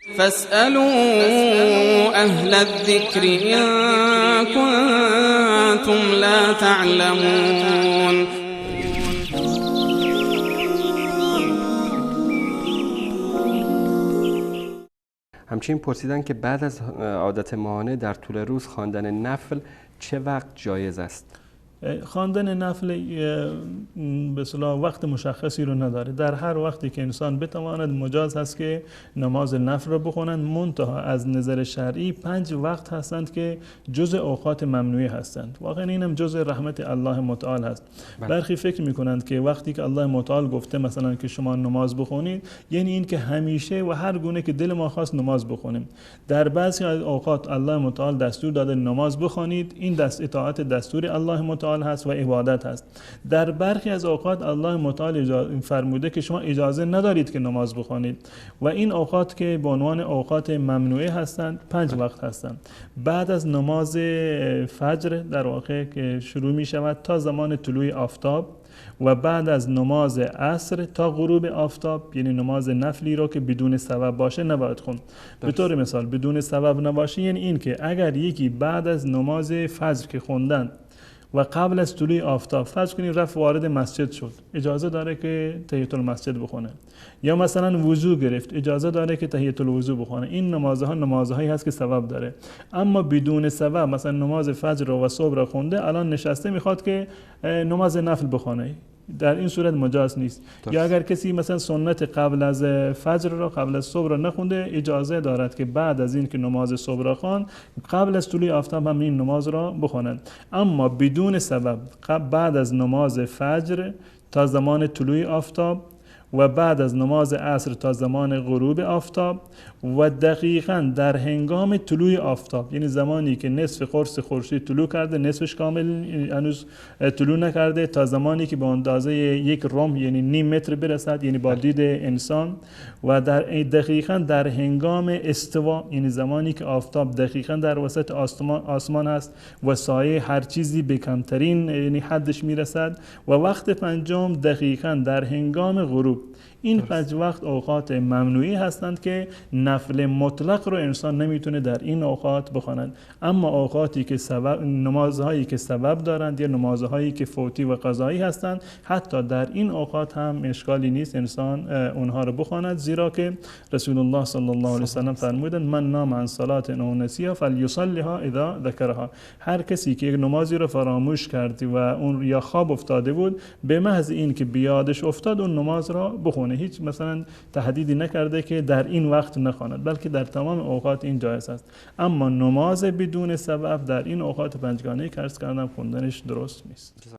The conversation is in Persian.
فاسألوا أهل الذكر إن كنتم لا تعلمون. همچنین پرسیدن که بعد از عادت ماهانه در طول روز خواندن نفل چه وقت جایز است؟ خواندن نفل به اصطلاح وقت مشخصی رو نداره. در هر وقتی که انسان بتواند مجاز هست که نماز نفل رو بخونند. منتها از نظر شرعی 5 وقت هستند که جزء اوقات ممنوعه هستند. واقعا اینم جزء رحمت الله متعال هست. برخی فکر میکنند که وقتی که الله متعال گفته مثلا که شما نماز بخونید، یعنی این که همیشه و هر گونه که دل ما خواست نماز بخونیم. در بعضی از اوقات الله متعال دستور داده نماز بخونید، این اطاعت دستور الله متعال هست و عبادت هست. در برخی از اوقات الله متعال فرموده که شما اجازه ندارید که نماز بخونید و این اوقات که به عنوان اوقات ممنوعه هستند 5 وقت هستند. بعد از نماز فجر در واقع که شروع می شود تا زمان طلوع آفتاب و بعد از نماز عصر تا غروب آفتاب، یعنی نماز نفلی رو که بدون سبب باشه نباید خوند. به طور مثال بدون سبب نباشه یعنی این که اگر یکی بعد از نماز فجر که خوندن و قبل از طلوع آفتاب فرض کنید رفت وارد مسجد شد، اجازه داره که تحیت المسجد بخونه. یا مثلا وضو گرفت، اجازه داره که تحیت الوضو بخونه. این نمازهایی هست که سبب داره. اما بدون سبب مثلا نماز فجر و صبح را خونده، الان نشسته میخواد که نماز نفل بخونه، در این صورت مجاز نیست. یا اگر کسی مثلا سنت قبل از فجر را قبل از صبح را نخونده، اجازه دارد که بعد از این که نماز صبح را خواند قبل از طلوع آفتاب هم این نماز را بخونند. اما بدون سبب بعد از نماز فجر تا زمان طلوع آفتاب و بعد از نماز عصر تا زمان غروب آفتاب و دقیقاً در هنگام طلوع آفتاب، یعنی زمانی که نصف قرص خورشید طلوع کرده، نصفش کامل هنوز طلوع نکرده، تا زمانی که به اندازه 1 رمح یعنی نیم متر برسد، یعنی با دید انسان، و دقیقاً در هنگام استوا، یعنی زمانی که آفتاب دقیقاً در وسط آسمان است و سایه هر چیزی به کمترین یعنی حدش میرسد، و وقت پنجم دقیقاً در هنگام غروب. این 5 وقت اوقات ممنوعی هستند که نفل مطلق رو انسان نمیتونه در این اوقات بخواند. اما اوقاتی که نمازهایی که سبب دارند یا نمازهایی که فوتی و قضایی هستند، حتی در این اوقات هم اشکالی نیست انسان اونها رو بخواند، زیرا که رسول الله صلی الله علیه و سلم فرمودند من نام عن صلات او نسیها فلیصلیها اذا ذکرها. هر کسی که یک نمازی رو فراموش کرد و اون یا خواب افتاده بود، به محض این که بیادش افتاد اون نماز را بخونه. هیچ مثلا تهدیدی نکرده که در این وقت نخواند، بلکه در تمام اوقات این جایز است. اما نماز بدون سبب در این اوقات پنجگانه که عرض کردم خوندنش درست نیست.